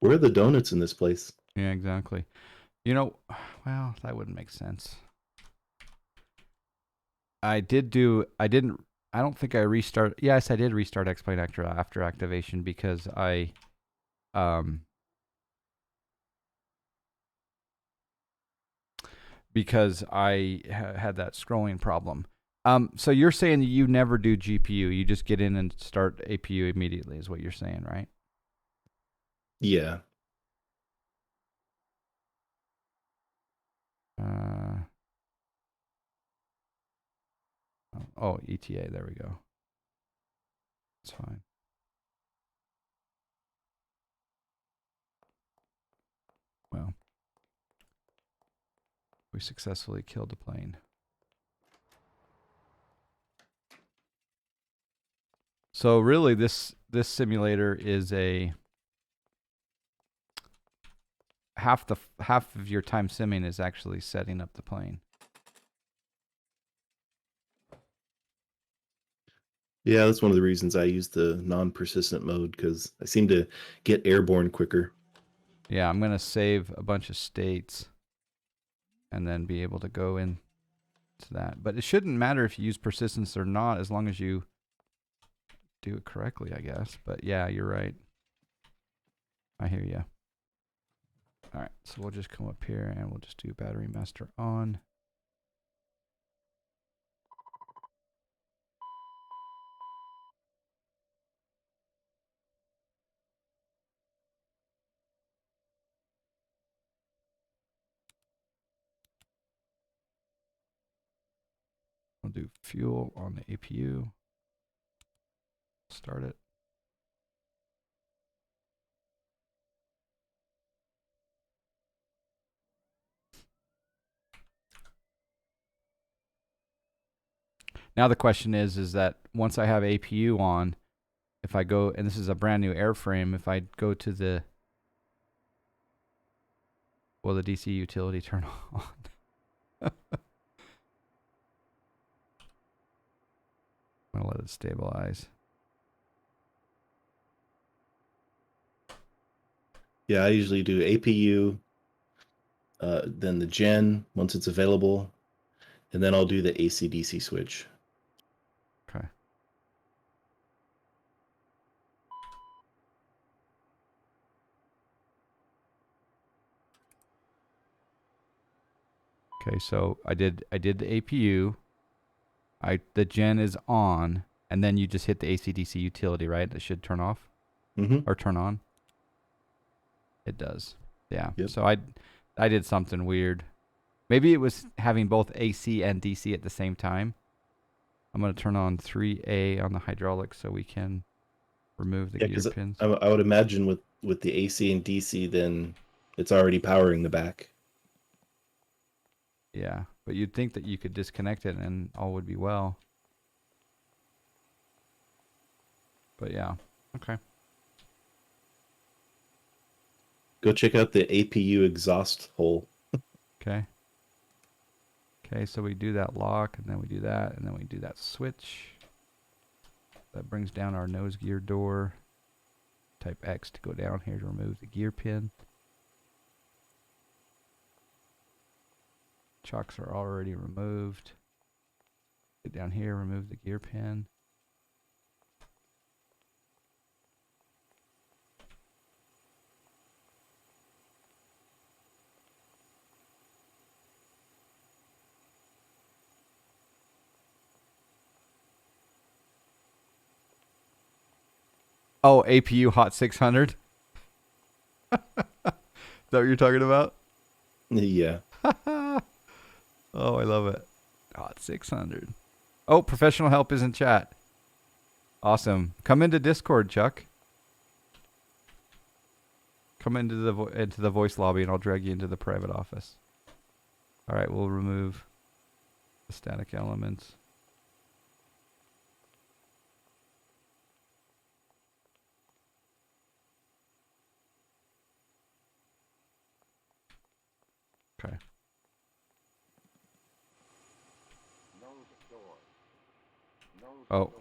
Where are the donuts in this place? Yeah, exactly. You know, well, that wouldn't make sense. I didn't, I don't think I restart. Yes, I did restart X-Plane after activation um, because I had that scrolling problem. So you're saying you never do GPU, you just get in and start APU immediately, is what you're saying, right? Yeah. Uh, oh, ETA, there we go. It's fine. Well, we successfully killed the plane. So really, this simulator is a half of your time simming is actually setting up the plane. Yeah, that's one of the reasons I use the non-persistent mode, because I seem to get airborne quicker. Yeah, I'm gonna save a bunch of states and then be able to go into that. But it shouldn't matter if you use persistence or not, as long as you do it correctly, I guess. But yeah, you're right. I hear you. All right, so we'll just come up here and we'll just do battery master on. We'll do fuel on the APU. Start it. Now the question is that once I have APU on, if I go, and this is a brand new airframe, if I go to the, will the DC utility turn on? I'm gonna let it stabilize. Yeah, I usually do APU, then the gen once it's available, and then I'll do the AC/DC switch. Okay. Okay, so I did the APU. The gen is on, and then you just hit the AC/DC utility, right? That should turn off Mm-hmm. or turn on. It does. Yeah. Yep. So I did something weird. Maybe it was having both AC and DC at the same time. I'm gonna turn on 3A on the hydraulics so we can remove the Yeah, gear because pins. I would imagine with the AC and DC, then it's already powering the back. Yeah, but you'd think that you could disconnect it and all would be well. But yeah, okay. Go check out the APU exhaust hole. Okay. Okay, so we do that lock, and then we do that, and then we do that switch. That brings down our nose gear door. Type X to go down here to remove the gear pin. Chocks are already removed. Get down here, remove the gear pin. Oh, APU Hot 600. Is that what you're talking about? Yeah. Oh, I love it. Hot 600. Oh, professional help is in chat. Awesome. Come into Discord, Chuck. Come into the voice lobby, and I'll drag you into the private office. All right, we'll remove the static elements. Okay. Oh,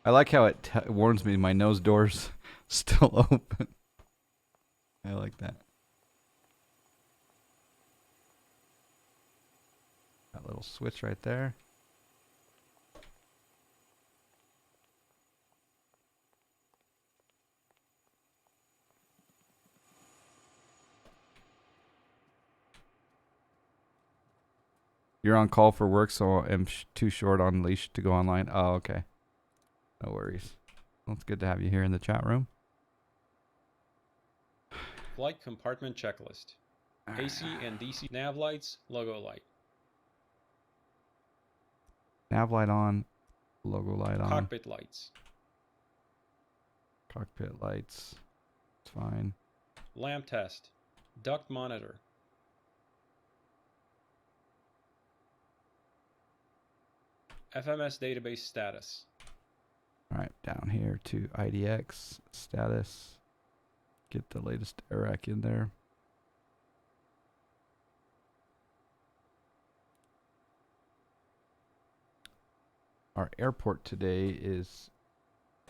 I like how it warns me my nose door's still open. I like that. That little switch right there. You're on call for work, so I'm too short on leash to go online. Oh, okay. No worries. Well, it's good to have you here in the chat room. Flight compartment checklist. AC and DC nav lights, logo light. Nav light on, logo light on. Cockpit lights. Cockpit lights. It's fine. Lamp test. Duct monitor. FMS database status. All right, down here to IDX status. Get the latest ERAC in there. Our airport today is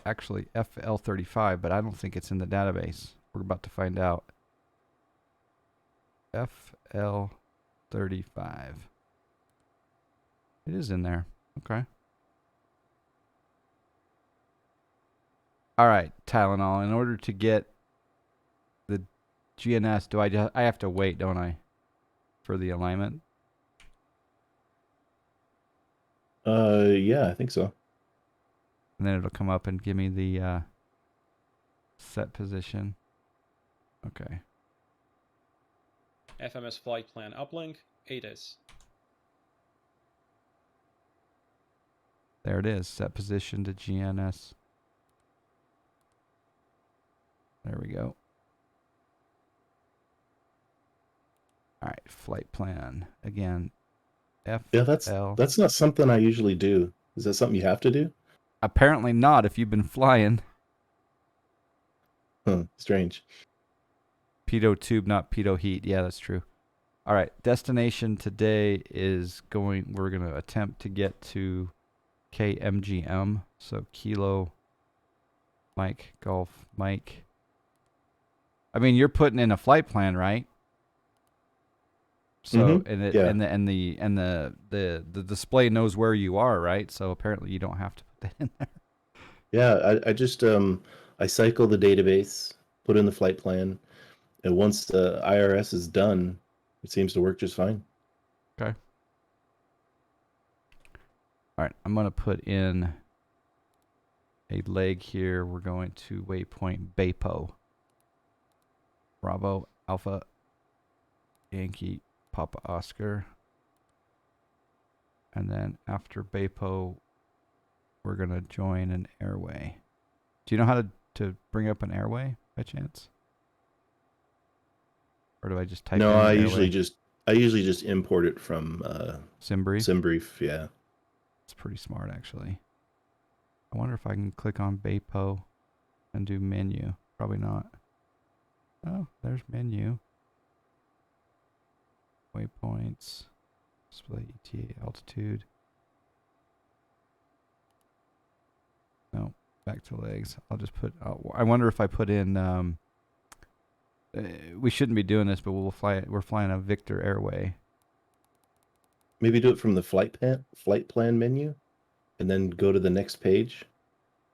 actually FL35, but I don't think it's in the database. We're about to find out. FL35. It is in there. Okay. All right, Tylenol. In order to get the GNS, I have to wait, don't I, for the alignment? Yeah, I think so. And then it'll come up and give me the set position. Okay. FMS flight plan uplink. ATIS. There it is. Set position to GNS. There we go. All right, flight plan. Again, FL. Yeah, that's not something I usually do. Is that something you have to do? Apparently not if you've been flying. Huh, strange. Pitot tube, not pitot heat. Yeah, that's true. All right, destination today is we're going to attempt to get to KMGM. So Kilo, Mike, Golf, Mike. I mean, you're putting in a flight plan, right? So yeah. and the display knows where you are, right? So apparently you don't have to put that in there. Yeah, I just I cycle the database, put in the flight plan, and once the IRS is done, it seems to work just fine. Okay. All right, I'm going to put in a leg here. We're going to waypoint Bapo. Bravo, Alpha, Yankee, Papa Oscar. And then after Bapo, we're going to join an airway. Do you know how to bring up an airway by chance? Or do I just type No, in I airway? usually just import it from SimBrief? SimBrief, yeah. It's pretty smart, actually. I wonder if I can click on Bapo and do menu. Probably not. Oh, there's menu. Waypoints. Display ETA altitude. No, back to legs. I'll just put. I wonder if I put in. We shouldn't be doing this, but we'll fly it. We're flying a Victor Airway. Maybe do it from the flight plan menu, and then go to the next page.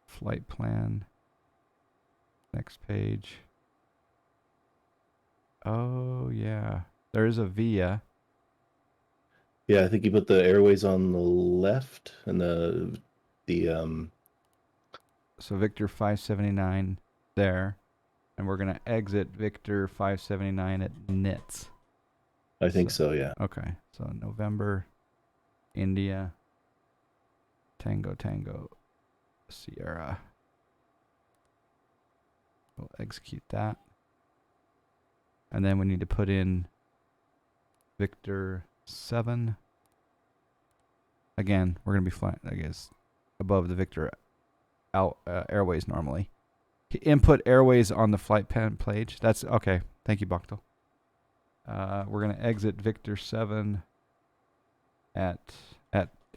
Flight plan. Next page. Oh yeah, there is a VIA. Yeah, I think you put the airways on the left and the So Victor 579 there, and we're gonna exit Victor 579 at NITS. I think so, yeah. Okay, so November, India, Tango, Sierra. We'll execute that. And then we need to put in Victor 7. Again, we're going to be flying, I guess, above the Victor Airways normally. Input Airways on the flight plan page. That's okay. Thank you, Bakhtel. We're going to exit Victor 7 at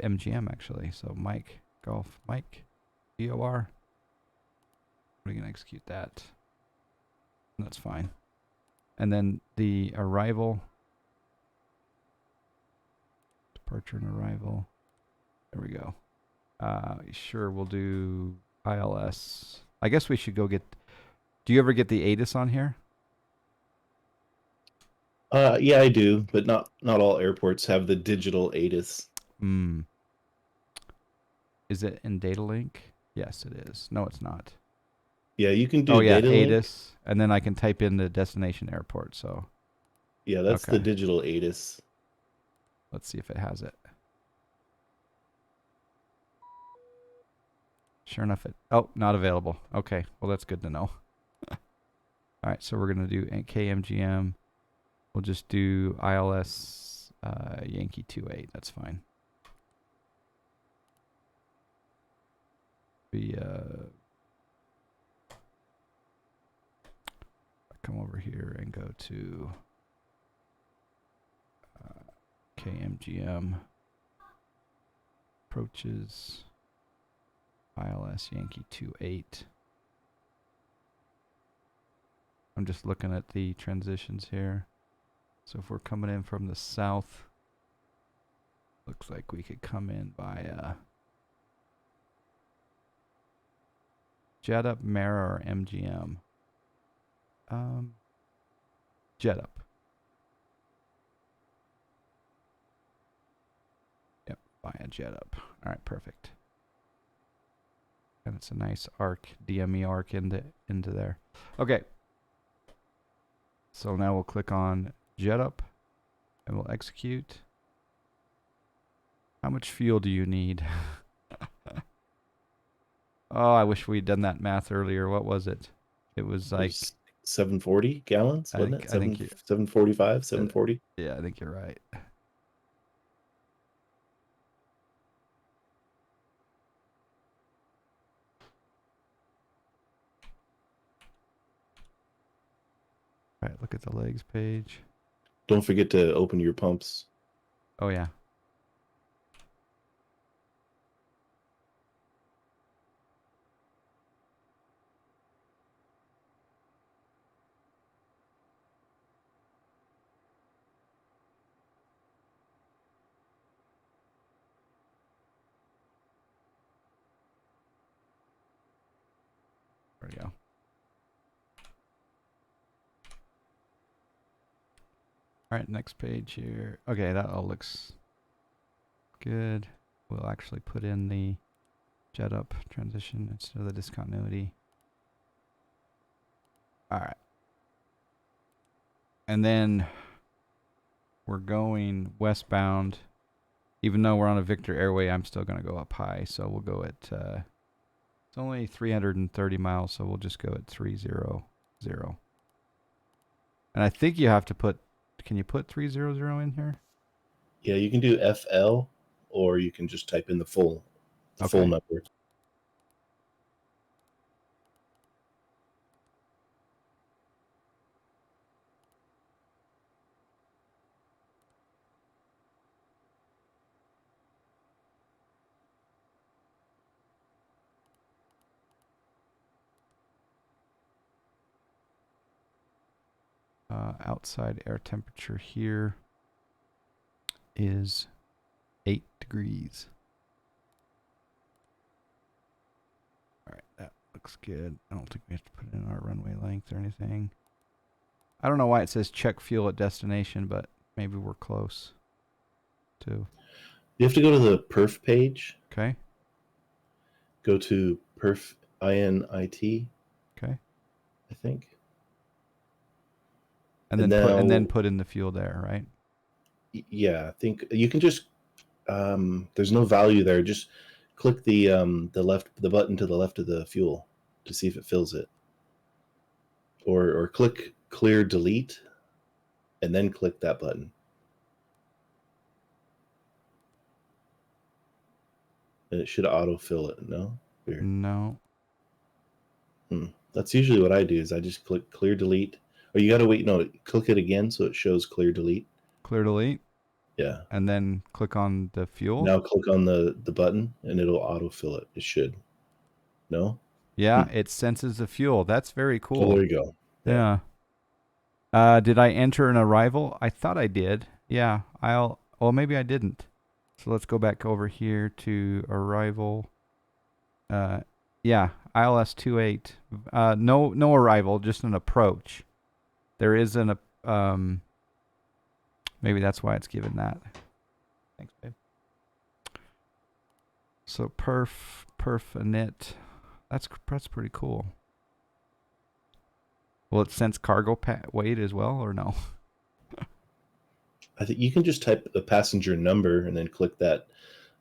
MGM, actually. So Mike, Golf, Mike, VOR. We're going to execute that. That's fine. And then the arrival, departure and arrival. There we go. Sure, we'll do ILS. I guess we should go get. Do you ever get the ATIS on here? Yeah, I do, but not all airports have the digital ATIS. Hmm. Is it in data link? Yes, it is. No, it's not. Yeah, you can do Oh yeah, data link. ATIS, and then I can type in the destination airport. So Yeah, that's the okay. digital ATIS. Let's see if it has it. Sure enough, not available. Okay, well that's good to know. All right, so we're gonna do KMGM. We'll just do ILS Yankee 28. That's fine. Come over here and go to KMGM approaches ILS Yankee 28. I'm just looking at the transitions here. So if we're coming in from the south, looks like we could come in by Jet Up, Mara, or MGM. Jet Up. Yep, via Jet Up. All right, perfect. And it's a nice arc, DME arc into there. Okay. So now we'll click on Jet Up and we'll execute. How much fuel do you need? Oh, I wish we'd done that math earlier. What was it? It was like 740 gallons, wasn't it? I think 745, 740. Yeah, I think you're right. All right, look at the legs page. Don't forget to open your pumps. Oh yeah. There we go. All right, next page here. Okay, that all looks good. We'll actually put in the Jet Up transition instead of the discontinuity. All right. And then we're going westbound. Even though we're on a Victor Airway, I'm still going to go up high. So we'll go at, it's only 330 miles, so we'll just go at 300. And I think you have to put, can you put 300 in here? Yeah, you can do FL, or you can just type in the full number. Outside air temperature here is 8 degrees. All right, that looks good. I don't think we have to put in our runway length or anything. I don't know why it says check fuel at destination, but maybe we're close to. You have to go to the perf page. Okay. Go to perf INIT. Okay. I think. And then put in the fuel there, right? Yeah, I think you can just. There's no value there. Just click the button to the left of the fuel to see if it fills it, or click clear delete, and then click that button. And it should autofill it. No? Weird. No. That's usually what I do. Is I just click clear delete. Or you got to wait. No, click it again so it shows clear delete. Clear delete. Yeah. And then click on the fuel. Now click on the button and it'll autofill it. It should. No? Yeah, it senses the fuel. That's very cool. Oh, there you go. Yeah. Did I enter an arrival? I thought I did. Yeah, well, maybe I didn't. So let's go back over here to arrival. Yeah, ILS 28. No arrival, just an approach. There is maybe that's why it's given that. Thanks, babe. So perf init. That's pretty cool. Will it sense cargo weight as well, or no? I think you can just type the passenger number and then click that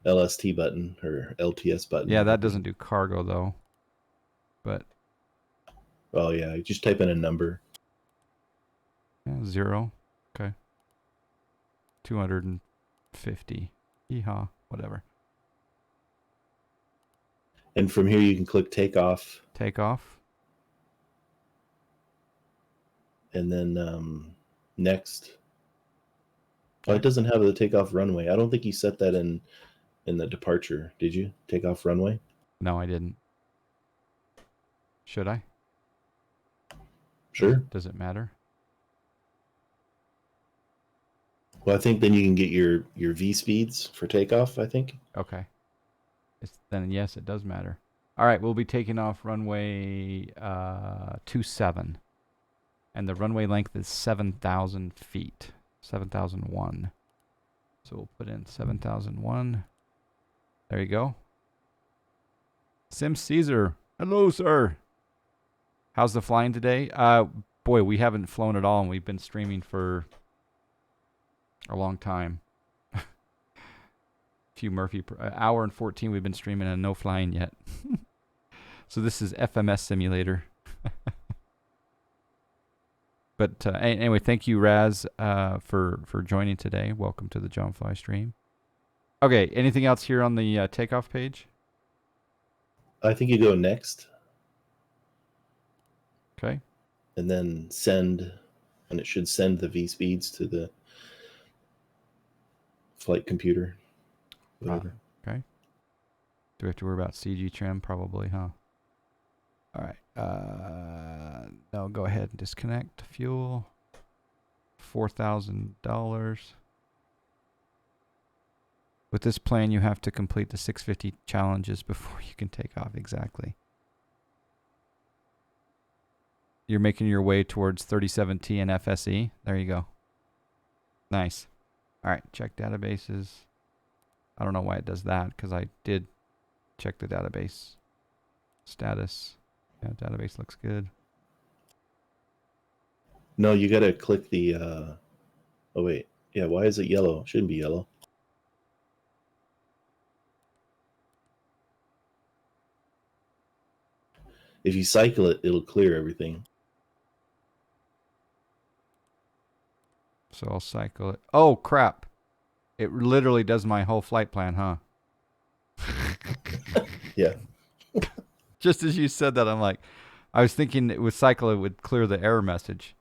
LST button or LTS button. Yeah, that doesn't do cargo though. But oh yeah, you just type in a number. yeah, 0. Okay. 250. Yeehaw. Whatever. And from here you can click takeoff. Takeoff. And then next. Oh, it doesn't have the takeoff runway. I don't think you set that in the departure. Did you? Takeoff runway? No, I didn't. Should I? Sure. Does it matter? Well, I think then you can get your V speeds for takeoff, I think. Okay. Then yes, it does matter. All right, we'll be taking off runway 27. And the runway length is 7,000 feet. 7,001. So we'll put in 7,001. There you go. Sim Caesar. Hello, sir. How's the flying today? Boy, we haven't flown at all, and we've been streaming for a long time. Few Murphy hour and 14 we've been streaming and no flying yet. So this is FMS simulator. But anyway, thank you, Raz, for joining today. Welcome to the John Fly stream. Okay, anything else here on the takeoff page? I think you go next. Okay. And then send, and it should send the V speeds to the flight computer. Whatever. Okay. Do we have to worry about CG trim? Probably, huh? All right. No, go ahead and disconnect. Fuel. $4,000. With this plan, you have to complete the 650 challenges before you can take off. Exactly. You're making your way towards 37T and FSE. There you go. Nice. All right. Check databases. I don't know why it does that, because I did check the database status. Yeah, database looks good. No, you got to click the... oh, wait. Yeah, why is it yellow? It shouldn't be yellow. If you cycle it, it'll clear everything. So I'll cycle it. Oh, crap. It literally does my whole flight plan, huh? Yeah. Just as you said that, I'm like, I was thinking with cycle it would clear the error message.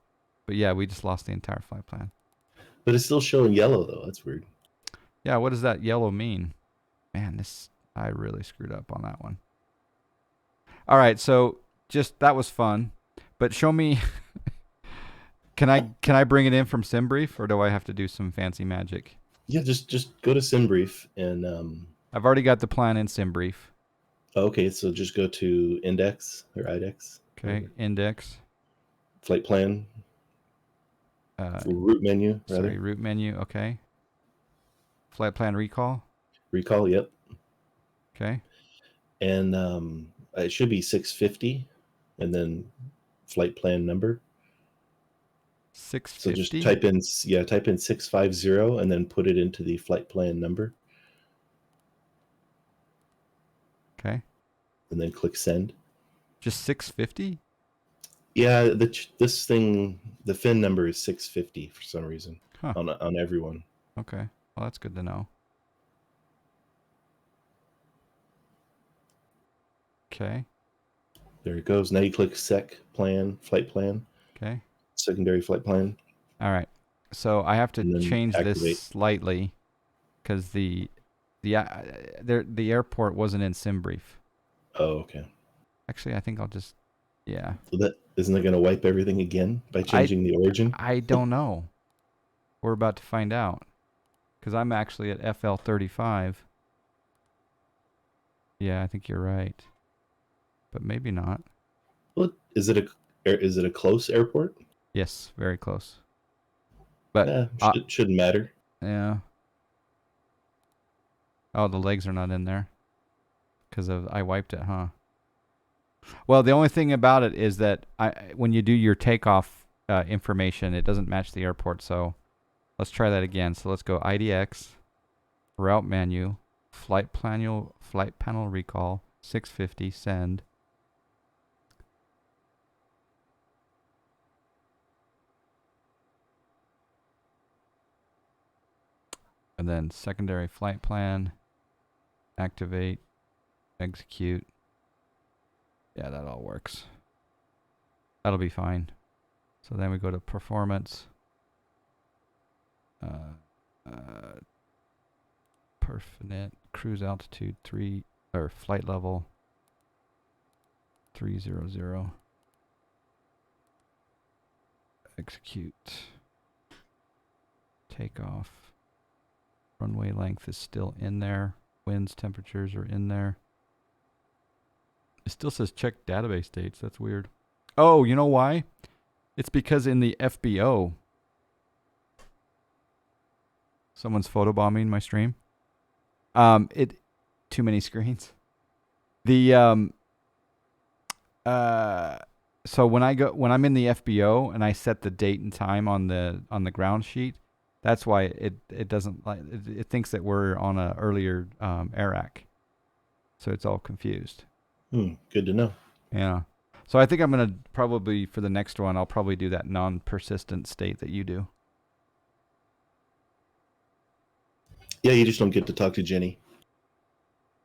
But yeah, we just lost the entire flight plan. But it's still showing yellow, though. That's weird. Yeah, what does that yellow mean? Man, I really screwed up on that one. All right, so that was fun. But show me... Can I bring it in from SimBrief, or do I have to do some fancy magic? Yeah, just go to SimBrief and... I've already got the plan in SimBrief. Okay, so just go to Index or IDEX. Okay, Index. Flight plan. Route menu, rather. Sorry, route menu, okay. Flight plan recall. Recall, yep. Okay. And it should be 650, and then flight plan number. 650? So just type in 650 and then put it into the flight plan number. Okay. And then click send. Just 650? Yeah, this thing, the FIN number is 650 for some reason. Huh. On everyone. Okay. Well, that's good to know. Okay. There it goes. Now you click sec plan, flight plan. Okay. Secondary flight plan. All right. So I have to change activate this slightly because the airport wasn't in SimBrief. Oh, okay. Actually, I think I'll just Yeah. So that isn't it going to wipe everything again by changing the origin? I don't know. We're about to find out. Because I'm actually at FL35. Yeah, I think you're right. But maybe not. Well, is it a close airport? Yes, very close. But Yeah, shouldn't matter. yeah. Oh, the legs are not in there. Because I wiped it, huh? Well, the only thing about it is that when you do your takeoff information, it doesn't match the airport. So let's try that again. So let's go IDX, route menu, flight panel recall, 650, send. And then secondary flight plan, activate, execute. Yeah, that all works. That'll be fine. So then we go to performance. Perfnet, cruise altitude 3, or flight level 300. Execute. Takeoff. Runway length is still in there. Winds, temperatures are in there. It still says check database dates. That's weird. Oh, you know why? It's because in the FBO, someone's photobombing my stream. Too many screens. The so when I'm in the FBO and I set the date and time on the ground sheet, that's why it doesn't like it thinks that we're on a earlier ARAC, so it's all confused. Good to know. Yeah. So I think I'm gonna probably for the next one I'll probably do that non-persistent state that you do. Yeah, you just don't get to talk to Jenny.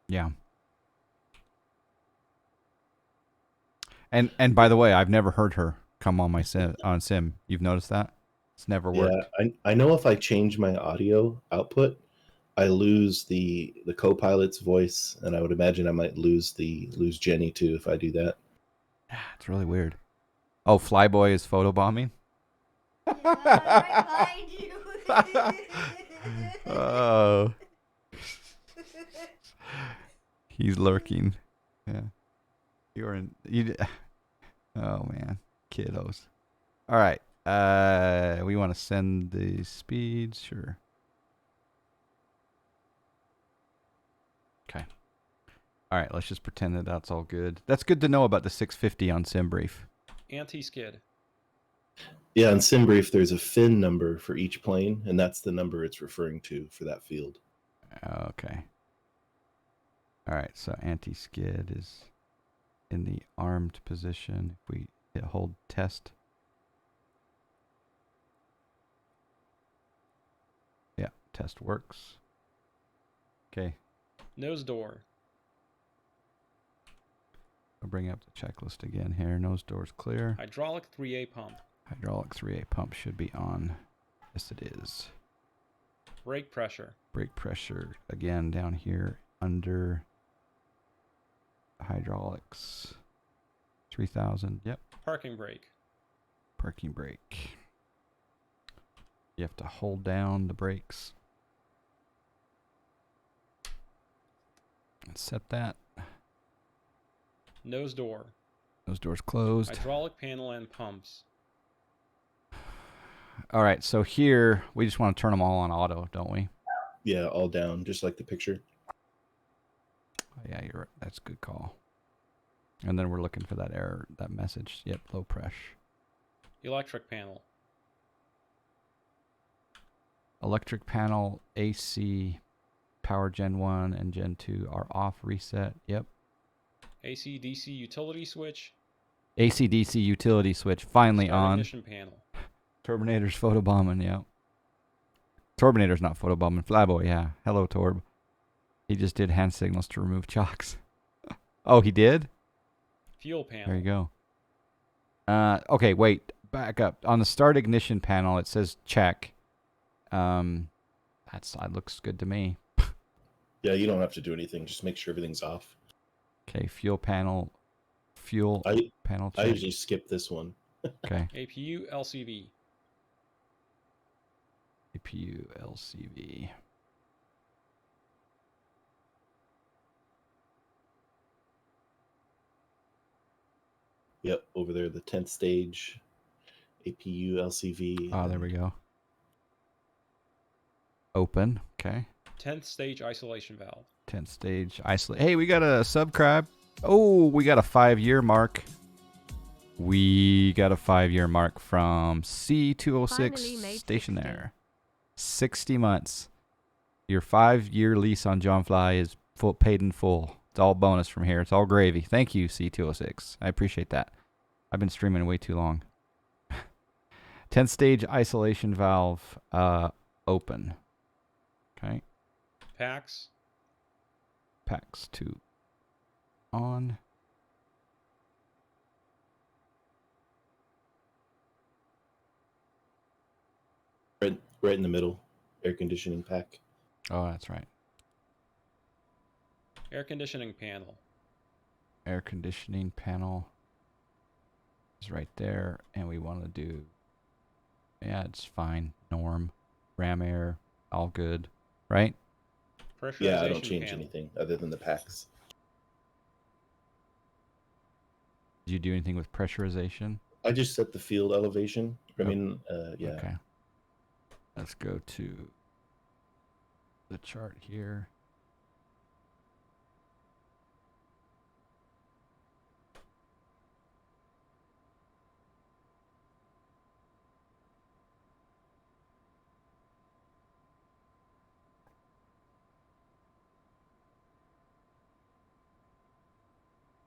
Yeah. And by the way, I've never heard her come on my sim. You've noticed that? It's never worked. Yeah, I know if I change my audio output, I lose the co-pilot's voice, and I would imagine I might lose Jenny too if I do that. It's really weird. Oh, Flyboy is photobombing? Right behind you. Oh. He's lurking. Yeah. Oh man. Kiddos. All right. We want to send the speeds, sure. Okay. All right, let's just pretend that that's all good. That's good to know about the 650 on SimBrief. Anti-skid. Yeah, in SimBrief, there's a fin number for each plane, and that's the number it's referring to for that field. Okay. All right, so anti-skid is in the armed position. If we hold test. Yeah, test works. Okay. Nose door. I'll bring up the checklist again here. Nose door's clear. Hydraulic 3A pump. Hydraulic 3A pump should be on. Yes, it is. Brake pressure. Brake pressure, again, down here under hydraulics. 3,000, yep. Parking brake. Parking brake. You have to hold down the brakes. And set that. Nose door. Those doors closed. Hydraulic panel and pumps. All right, so here we just want to turn them all on auto, don't we? Yeah, all down, just like the picture. Oh, yeah, you're right. That's a good call. And then we're looking for that error, that message. Yep, low pressure. Electric panel. Electric panel, AC, power Gen 1 and Gen 2 are off, reset. Yep. AC/DC utility switch. AC/DC utility switch finally Start on. ignition panel. Turbinator's photobombing, yeah. Turbinator's not photobombing. Flyboy, yeah. Hello, Torb. He just did hand signals to remove chocks. Oh, he did? Fuel panel. There you go. Okay, wait. Back up. On the start ignition panel, it says check. That looks good to me. Yeah, you don't have to do anything. Just make sure everything's off. Okay, fuel panel fuel panel I check. usually skip this one. Okay. APU LCV. APU LCV. Yep, over there, the 10th stage, APU LCV. Oh, there we go. Open. Okay. 10th stage isolation valve. 10th stage isolate. Hey, we got a subscribe. Oh, we got a 5-year mark. We got a 5-year mark from Finally C206 made station 60. there. 60 months. Your 5-year lease on John Fly is paid in full. It's all bonus from here. It's all gravy. Thank you, C206. I appreciate that. I've been streaming way too long. 10th stage isolation valve open. Okay. Packs. Packs 2 on. Right in the middle, air conditioning pack. Oh, that's right. Air conditioning panel. Air conditioning panel is right there, and we want to do, yeah, it's fine. Norm, ram air, all good, right? Pressurization Yeah, I don't change panel. anything other than the packs. Did you do anything with pressurization? I just set the field elevation. I mean, yeah. Okay. Let's go to the chart here.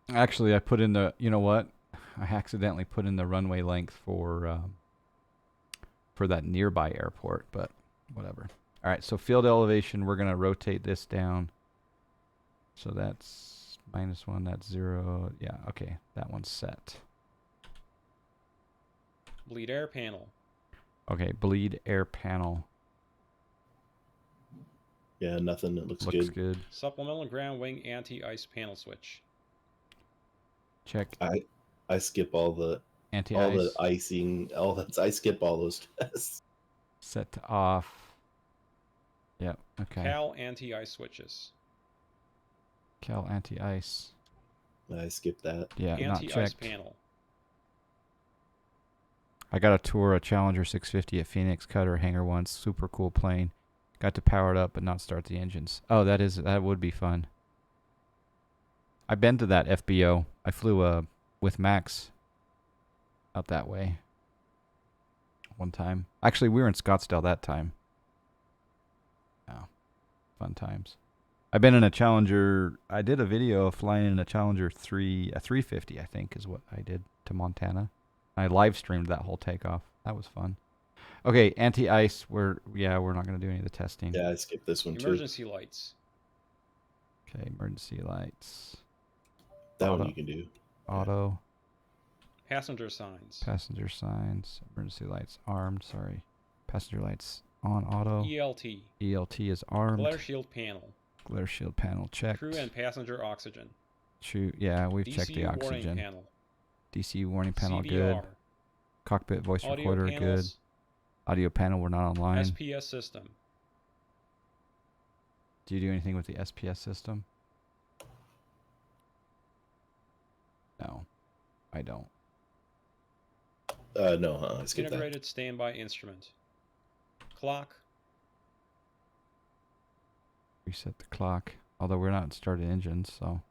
Actually, I put in the, you know what? I accidentally put in the runway length for that nearby airport, but whatever. All right, so field elevation, we're going to rotate this down. So that's -1, that's 0. Yeah, okay, that one's set. Bleed air panel. Okay, bleed air panel. Yeah, nothing. It looks Good. Supplemental ground wing anti-ice panel switch. Check. I skip all the Anti-ice. icing, I skip all those tests. Set to off. Yep, okay. Cal anti-ice switches. Cal anti-ice. I skip that. Yeah, not Anti-ice checked. panel. I got to tour a Challenger 650 at Phoenix Cutter Hangar once. Super cool plane. Got to power it up but not start the engines. Oh, that would be fun. I've been to that FBO. I flew with Max out that way one time. Actually, we were in Scottsdale that time. Oh, fun times. I've been in a Challenger. I did a video of flying in a Challenger 350, I think, is what I did to Montana. I live streamed that whole takeoff. That was fun. Okay, anti-ice. We're not going to do any of the testing. Yeah, I skipped this one Emergency lights. Okay, emergency lights. too. That Auto. one you can do. Auto. Passenger signs. Passenger signs. Emergency lights armed. Sorry. Passenger lights on auto. ELT. ELT is armed. Glare shield panel. Glare shield panel checked. Crew and passenger oxygen. Yeah, we've checked the DCU warning oxygen. panel. DCU warning panel CVR. good. Cockpit voice Audio recorder good. panels. Audio panel, we're not online. SPS system. Do you do anything with the SPS system? No, I don't. No, I skipped that. Integrated standby instrument. Clock. Reset the clock. Although we're not starting engines, so.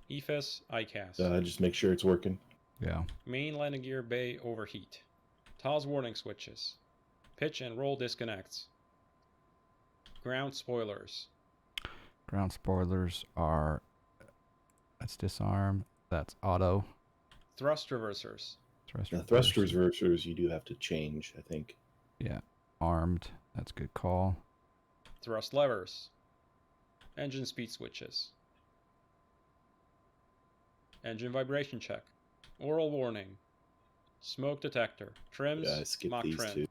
EFIS ICAS. Just make sure it's working. Yeah. Main landing gear bay overheat. TOS warning switches. Pitch and roll disconnects. Ground spoilers. Ground spoilers are. That's disarm. That's auto. Thrust reversers. Thrust reversers you do have to change, I think. Yeah. Armed. That's a good call. Thrust levers. Engine speed switches. Engine vibration check. Oral warning. Smoke detector. Trims. Yeah, I skipped mock these trim. two.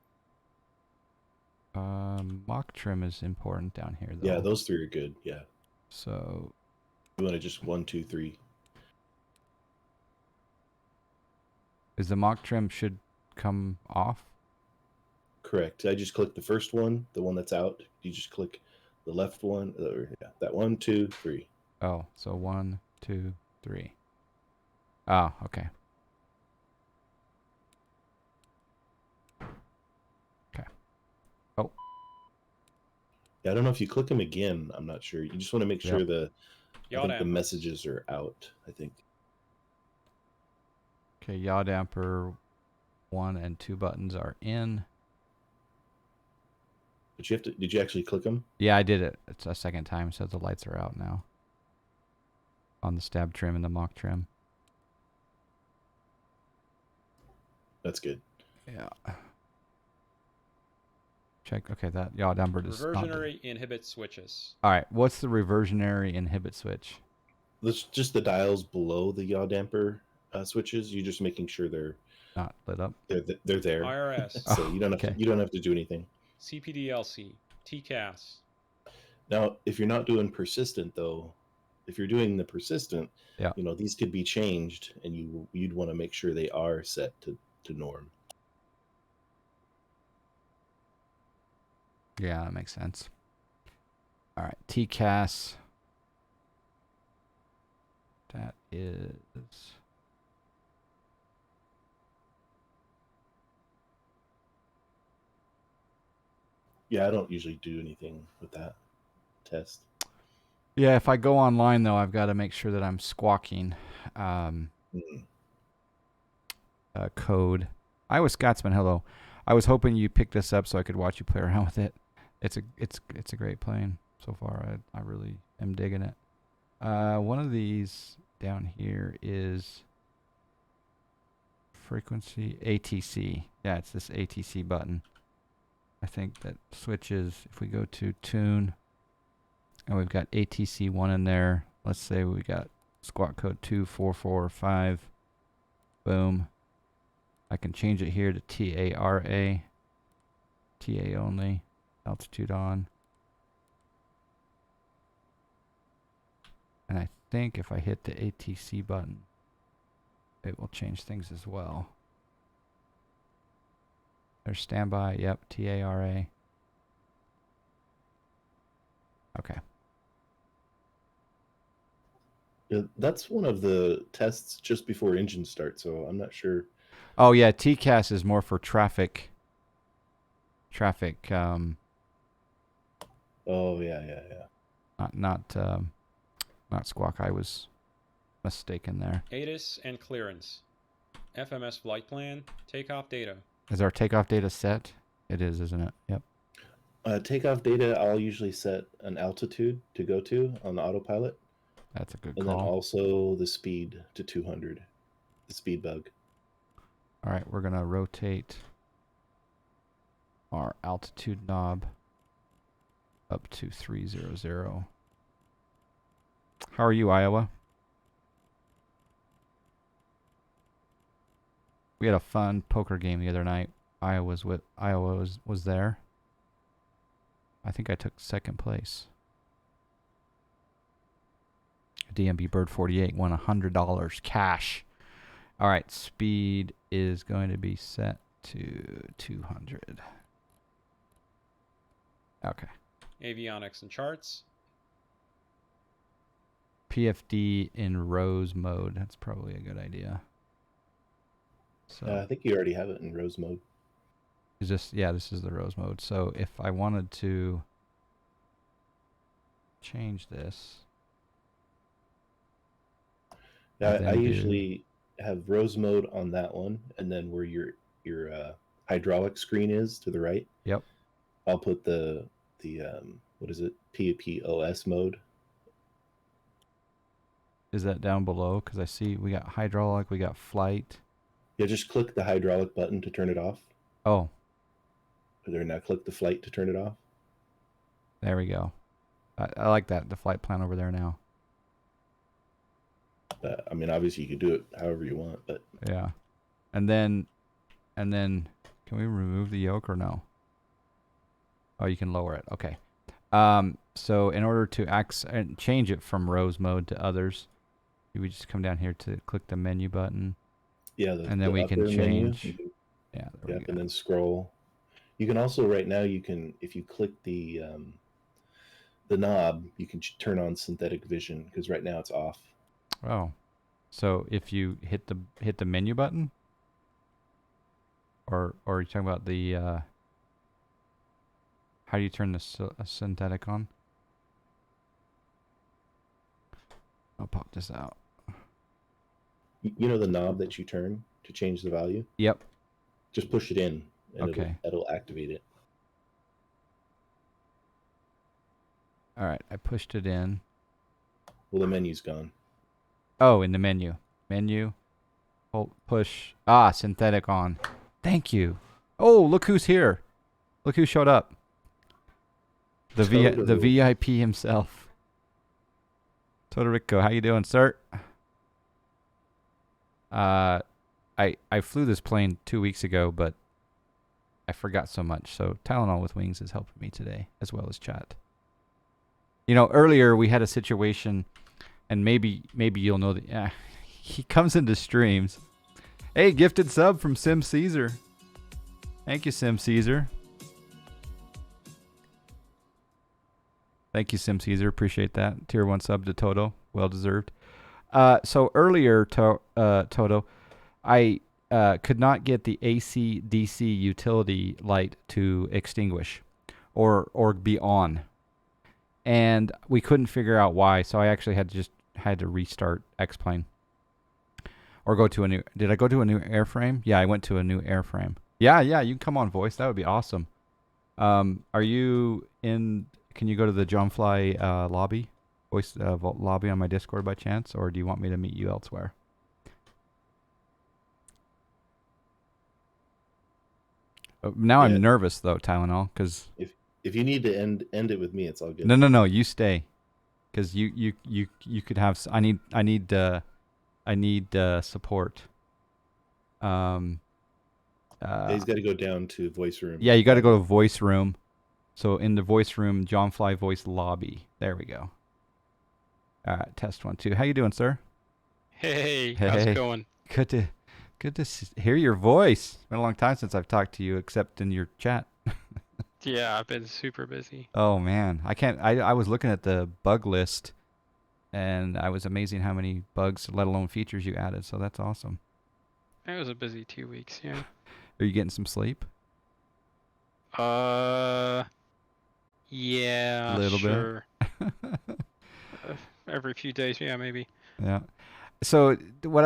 Mock trim is important down here, though. Yeah, those three are good. Yeah. So You want to just 1, 2, 3. Is the mock trim should come off? Correct. I just click the first one, the one that's out. You just click the left one, or yeah, that 1, 2, 3. Oh, so 1, 2, 3. Oh, okay. Okay. Oh, Yeah, I don't know if you click them again. I'm not sure. You just want to make sure Yep. I Yaw think the dampers. messages are out. I think. okay. Yaw damper 1 and 2 buttons are in. But you have to. Did you actually click them? Yeah, I did it. It's a second time, so the lights are out now. On the stab trim and the mock trim. That's good. Yeah. Check. Okay, that yaw damper is not. Reversionary inhibit switches. All right. What's the reversionary inhibit switch? That's just the dials below the yaw damper switches. You're just making sure they're Not lit up. they're there. IRS, So you don't have Okay. to. You don't have to do anything. CPDLC, TCAS. Now, if you're not doing persistent though, if you're doing the persistent, Yeah. you know these could be changed, and you'd want to make sure they are set to norm. Yeah, that makes sense. All right. TCAS. That is. Yeah, I don't usually do anything with that test. Yeah, if I go online though, I've got to make sure that I'm squawking Mm. code. Iowa Scotsman, hello. I was hoping you picked this up so I could watch you play around with it. It's a great plane so far. I really am digging it. One of these down here is frequency ATC. Yeah, it's this ATC button. I think that switches. If we go to tune, and we've got ATC1 in there. Let's say we got squawk code 2445. Boom. I can change it here to TARA. TA only. Altitude on. And I think if I hit the ATC button, it will change things as well. There's standby. Yep, TARA. Okay. Yeah, that's one of the tests just before engine start, so I'm not sure. Oh yeah, TCAS is more for traffic. Oh yeah. Not squawk. I was mistaken there. ATIS and clearance. FMS flight plan. Takeoff data. Is our takeoff data set? It is, isn't it? Yep. Takeoff data, I'll usually set an altitude to go to on the autopilot, That's a good and call. then also the speed to 200, the speed bug. All right, we're gonna rotate our altitude knob up to 300. How are you, Iowa? We had a fun poker game the other night. Iowa was there. I think I took second place. DMB Bird 48 won $100 cash. All right, speed is going to be set to 200. Okay. Avionics and charts. PFD in rows mode. That's probably a good idea. So I think you already have it in rose mode. is this? Yeah, this is the rows mode. So if I wanted to change this, Yeah, and I then usually have rose mode on that one, and then where your hydraulic screen is to the right. Yep. I'll put the what is it, PPOS mode. Is that down below? Because I see we got hydraulic, we got flight. Yeah, just click the hydraulic button to turn it off. Oh, And then now click the flight to turn it off. there we go. I like that, the flight plan over there now. I mean, obviously you could do it however you want, but Yeah. And then can we remove the yoke or no? Oh, you can lower it. Okay. So in order to change it from rows mode to others, you would just come down here to click the menu button. Yeah, and then we can upper menu, change. Yeah, there we yep, go. and then scroll. You can also right now if you click the knob, you can turn on synthetic vision because right now it's off. Oh, so if you hit the menu button, or are you talking about the how do you turn the synthetic on? I'll pop this out. You know the knob that you turn to change the value? Yep. Just push it in, and Okay. it'll activate it. All right, I pushed it in. Well, the menu's gone. Oh, in the menu. Menu. Hold, push. Synthetic on. Thank you. Oh, look who's here. Look who showed up. The VIP himself. Todorico, how you doing, sir? I flew this plane 2 weeks ago, but I forgot so much. So Tylenol with Wings is helping me today, as well as chat. You know, earlier we had a situation, and maybe you'll know that he comes into streams. Hey, gifted sub from Sim Caesar. Thank you, Sim Caesar. Thank you, Sim Caesar. Appreciate that. Tier 1 sub to Toto. Well deserved. So earlier, Toto, I could not get the AC/DC utility light to extinguish or be on. And we couldn't figure out why, so I actually had to restart X-Plane. Or go to a new... Did I go to a new airframe? Yeah, I went to a new airframe. Yeah, you can come on, voice. That would be awesome. Are you in... Can you go to the John Fly lobby? Voice lobby on my Discord by chance? Or do you want me to meet you elsewhere? Now I'm nervous, though, Tylenol, because... If you need to end it with me, it's all good. No, you stay, because you could have. I need support. He's got to go down to voice room. Yeah, you got to go to voice room. So in the voice room, John Fly voice lobby. There we go. All right, test 1, 2. How you doing, sir? Hey, how's it going? Good to hear your voice. It's been a long time since I've talked to you, except in your chat. Yeah, I've been super busy. Oh man, I was looking at the bug list, and I was amazing how many bugs, let alone features, you added. So that's awesome. It was a busy 2 weeks, yeah. Are you getting some sleep? Yeah, Little sure. Every few days, yeah, maybe. Yeah. So what